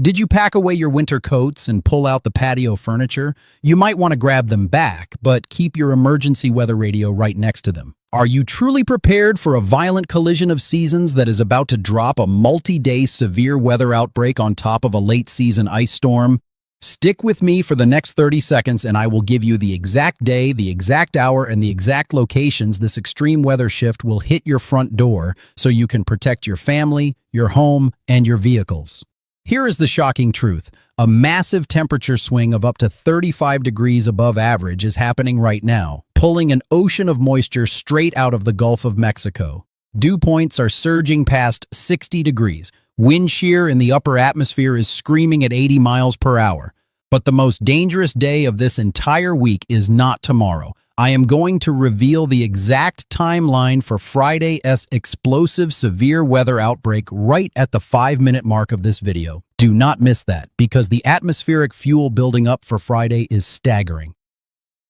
Did you pack away your winter coats and pull out the patio furniture? You might want to grab them back, but keep your emergency weather radio right next to them. Are you truly prepared for a violent collision of seasons that is about to drop a multi-day severe weather outbreak on top of a late-season ice storm? Stick with me for the next 30 seconds and I will give you the exact day, the exact hour, and the exact locations this extreme weather shift will hit your front door so you can protect your family, your home, and your vehicles. Here is the shocking truth. A massive temperature swing of up to 35 degrees above average is happening right now, pulling an ocean of moisture straight out of the Gulf of Mexico. Dew points are surging past 60 degrees. Wind shear in the upper atmosphere is screaming at 80 miles per hour. But the most dangerous day of this entire week is not tomorrow. I am going to reveal the exact timeline for Friday's explosive severe weather outbreak right at the 5-minute mark of this video. Do not miss that, because the atmospheric fuel building up for Friday is staggering.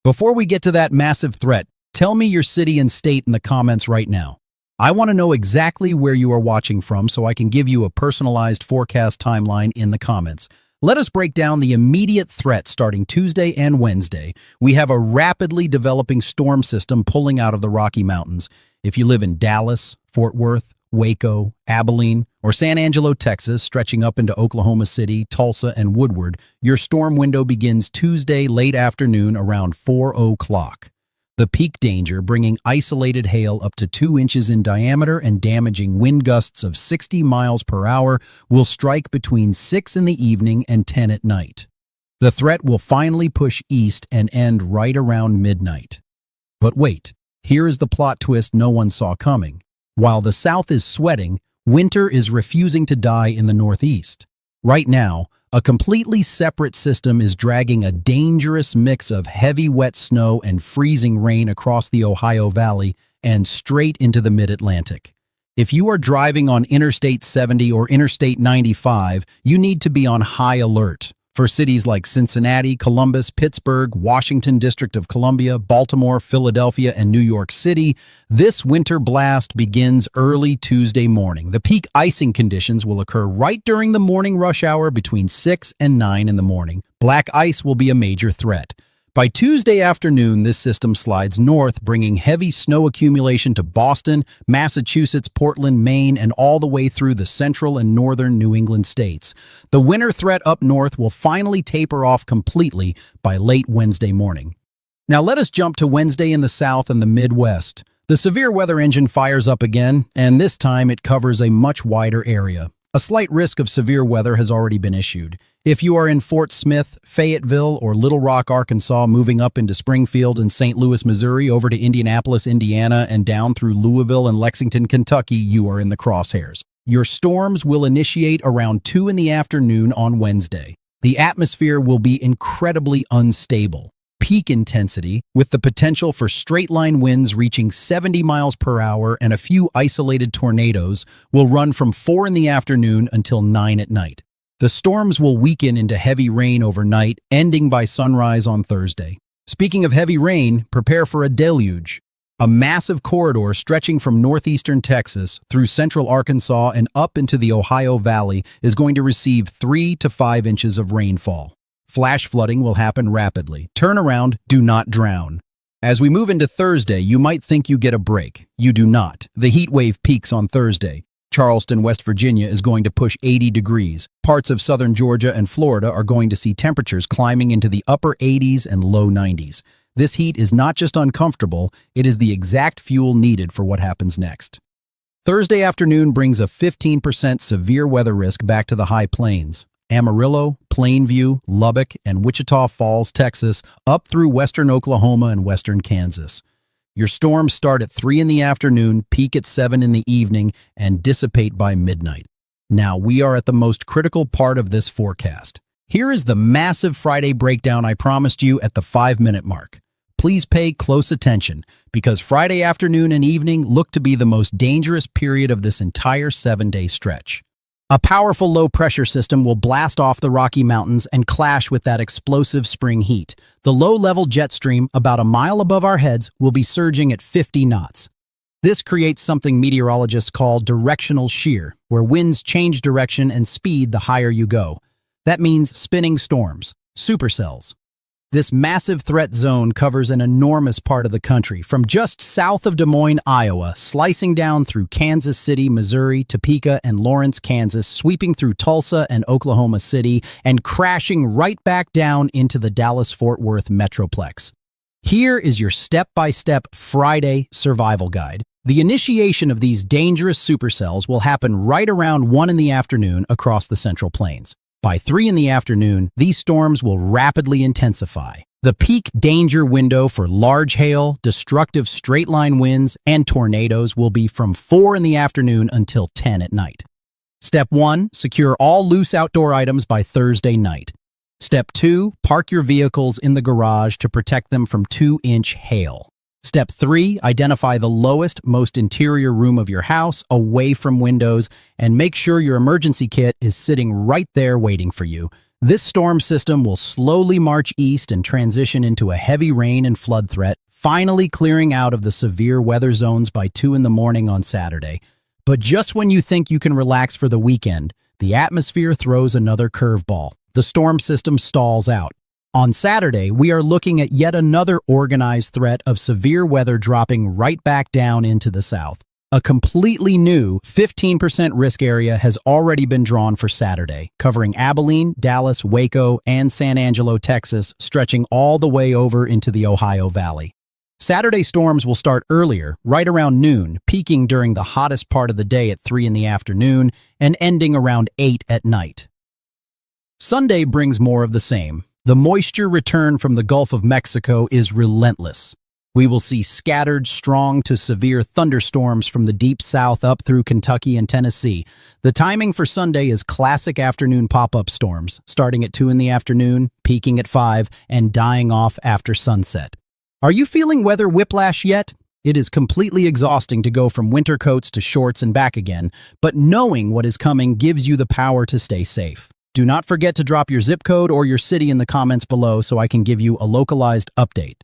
Before we get to that massive threat, tell me your city and state in the comments right now. I want to know exactly where you are watching from so I can give you a personalized forecast timeline in the comments. Let us break down the immediate threat starting Tuesday and Wednesday. We have a rapidly developing storm system pulling out of the Rocky Mountains. If you live in Dallas, Fort Worth, Waco, Abilene, or San Angelo, Texas, stretching up into Oklahoma City, Tulsa, and Woodward, your storm window begins Tuesday late afternoon around 4 o'clock. The peak danger, bringing isolated hail up to 2 inches in diameter and damaging wind gusts of 60 miles per hour, will strike between 6 in the evening and 10 at night. The threat will finally push east and end right around midnight. But wait, here is the plot twist no one saw coming. While the South is sweating, winter is refusing to die in the Northeast. Right now, a completely separate system is dragging a dangerous mix of heavy wet snow and freezing rain across the Ohio Valley and straight into the mid-Atlantic. If you are driving on Interstate 70 or Interstate 95, you need to be on high alert. For cities like Cincinnati, Columbus, Pittsburgh, Washington District of Columbia, Baltimore, Philadelphia, and New York City, this winter blast begins early Tuesday morning. The peak icing conditions will occur right during the morning rush hour between 6 and 9 in the morning. Black ice will be a major threat. By Tuesday afternoon, this system slides north, bringing heavy snow accumulation to Boston, Massachusetts, Portland, Maine, and all the way through the central and northern New England states. The winter threat up north will finally taper off completely by late Wednesday morning. Now let us jump to Wednesday in the South and the Midwest. The severe weather engine fires up again, and this time it covers a much wider area. A slight risk of severe weather has already been issued. If you are in Fort Smith, Fayetteville, or Little Rock, Arkansas, moving up into Springfield and St. Louis, Missouri, over to Indianapolis, Indiana, and down through Louisville and Lexington, Kentucky, you are in the crosshairs. Your storms will initiate around 2 in the afternoon on Wednesday. The atmosphere will be incredibly unstable. Peak intensity, with the potential for straight-line winds reaching 70 miles per hour and a few isolated tornadoes, will run from 4 in the afternoon until 9 at night. The storms will weaken into heavy rain overnight, ending by sunrise on Thursday. Speaking of heavy rain, prepare for a deluge. A massive corridor stretching from northeastern Texas through central Arkansas and up into the Ohio Valley is going to receive 3 to 5 inches of rainfall. Flash flooding will happen rapidly. Turn around, do not drown. As we move into Thursday, you might think you get a break. You do not. The heat wave peaks on Thursday. Charleston, West Virginia is going to push 80 degrees. Parts of southern Georgia and Florida are going to see temperatures climbing into the upper 80s and low 90s. This heat is not just uncomfortable, it is the exact fuel needed for what happens next. Thursday afternoon brings a 15% severe weather risk back to the high plains. Amarillo, Plainview, Lubbock, and Wichita Falls, Texas, up through western Oklahoma and western Kansas. Your storms start at 3 in the afternoon, peak at 7 in the evening, and dissipate by midnight. Now we are at the most critical part of this forecast. Here is the massive Friday breakdown I promised you at the 5-minute mark. Please pay close attention, because Friday afternoon and evening look to be the most dangerous period of this entire 7-day stretch. A powerful low-pressure system will blast off the Rocky Mountains and clash with that explosive spring heat. The low-level jet stream, about a mile above our heads, will be surging at 50 knots. This creates something meteorologists call directional shear, where winds change direction and speed the higher you go. That means spinning storms, supercells. This massive threat zone covers an enormous part of the country, from just south of Des Moines, Iowa, slicing down through Kansas City, Missouri, Topeka, and Lawrence, Kansas, sweeping through Tulsa and Oklahoma City, and crashing right back down into the Dallas-Fort Worth metroplex. Here is your step-by-step Friday survival guide. The initiation of these dangerous supercells will happen right around 1 in the afternoon across the Central Plains. By 3 in the afternoon, these storms will rapidly intensify. The peak danger window for large hail, destructive straight-line winds, and tornadoes will be from 4 in the afternoon until 10 at night. Step 1, secure all loose outdoor items by Thursday night. Step 2, park your vehicles in the garage to protect them from 2-inch hail. Step 3, identify the lowest, most interior room of your house, away from windows, and make sure your emergency kit is sitting right there waiting for you. This storm system will slowly march east and transition into a heavy rain and flood threat, finally clearing out of the severe weather zones by 2 in the morning on Saturday. But just when you think you can relax for the weekend, the atmosphere throws another curveball. The storm system stalls out. On Saturday, we are looking at yet another organized threat of severe weather dropping right back down into the south. A completely new 15% risk area has already been drawn for Saturday, covering Abilene, Dallas, Waco, and San Angelo, Texas, stretching all the way over into the Ohio Valley. Saturday storms will start earlier, right around noon, peaking during the hottest part of the day at 3 in the afternoon and ending around 8 at night. Sunday brings more of the same. The moisture return from the Gulf of Mexico is relentless. We will see scattered, strong to severe thunderstorms from the deep south up through Kentucky and Tennessee. The timing for Sunday is classic afternoon pop-up storms, starting at 2 in the afternoon, peaking at 5, and dying off after sunset. Are you feeling weather whiplash yet? It is completely exhausting to go from winter coats to shorts and back again, but knowing what is coming gives you the power to stay safe. Do not forget to drop your zip code or your city in the comments below so I can give you a localized update.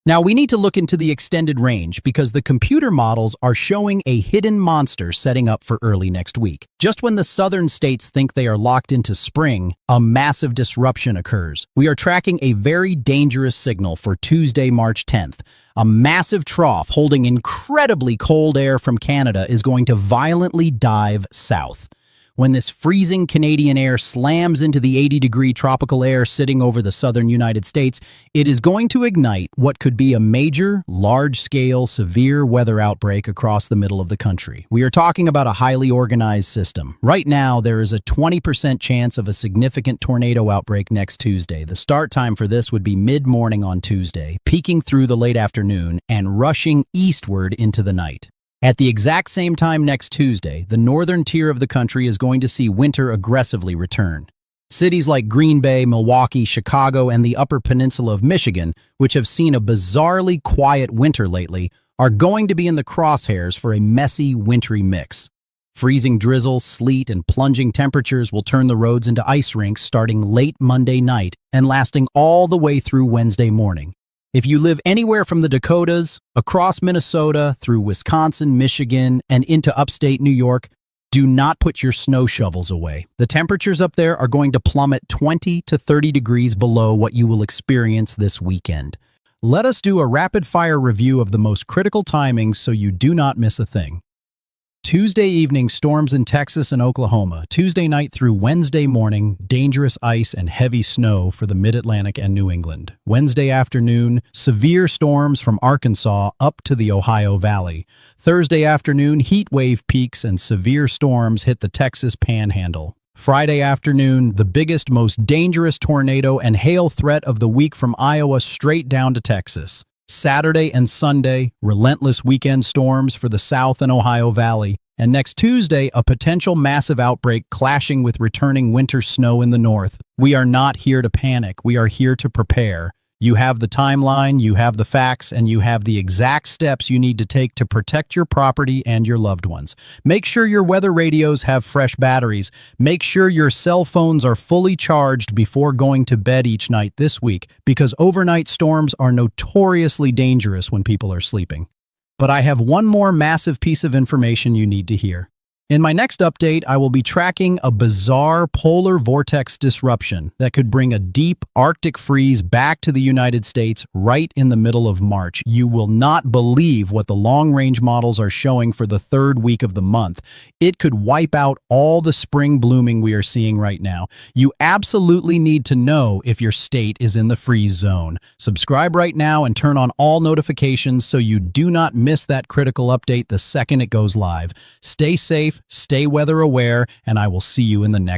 Now, we need to look into the extended range because the computer models are showing a hidden monster setting up for early next week. Just when the southern states think they are locked into spring, a massive disruption occurs. We are tracking a very dangerous signal for Tuesday, March 10th. A massive trough holding incredibly cold air from Canada is going to violently dive south. When this freezing Canadian air slams into the 80-degree tropical air sitting over the southern United States, it is going to ignite what could be a major, large-scale, severe weather outbreak across the middle of the country. We are talking about a highly organized system. Right now, there is a 20% chance of a significant tornado outbreak next Tuesday. The start time for this would be mid-morning on Tuesday, peaking through the late afternoon and rushing eastward into the night. At the exact same time next Tuesday, the northern tier of the country is going to see winter aggressively return. Cities like Green Bay, Milwaukee, Chicago, and the Upper Peninsula of Michigan, which have seen a bizarrely quiet winter lately, are going to be in the crosshairs for a messy, wintry mix. Freezing drizzle, sleet, and plunging temperatures will turn the roads into ice rinks starting late Monday night and lasting all the way through Wednesday morning. If you live anywhere from the Dakotas, across Minnesota, through Wisconsin, Michigan, and into upstate New York, do not put your snow shovels away. The temperatures up there are going to plummet 20 to 30 degrees below what you will experience this weekend. Let us do a rapid-fire review of the most critical timings so you do not miss a thing. Tuesday evening, storms in Texas and Oklahoma. Tuesday night through Wednesday morning, dangerous ice and heavy snow for the Mid-Atlantic and New England. Wednesday afternoon, severe storms from Arkansas up to the Ohio Valley. Thursday afternoon, heat wave peaks and severe storms hit the Texas Panhandle. Friday afternoon, the biggest, most dangerous tornado and hail threat of the week from Iowa straight down to Texas. Saturday and Sunday, relentless weekend storms for the South and Ohio Valley. And next Tuesday, a potential massive outbreak clashing with returning winter snow in the north. We are not here to panic. We are here to prepare. You have the timeline, you have the facts, and you have the exact steps you need to take to protect your property and your loved ones. Make sure your weather radios have fresh batteries. Make sure your cell phones are fully charged before going to bed each night this week, because overnight storms are notoriously dangerous when people are sleeping. But I have one more massive piece of information you need to hear. In my next update, I will be tracking a bizarre polar vortex disruption that could bring a deep Arctic freeze back to the United States right in the middle of March. You will not believe what the long-range models are showing for the third week of the month. It could wipe out all the spring blooming we are seeing right now. You absolutely need to know if your state is in the freeze zone. Subscribe right now and turn on all notifications so you do not miss that critical update the second it goes live. Stay safe, stay weather aware, and I will see you in the next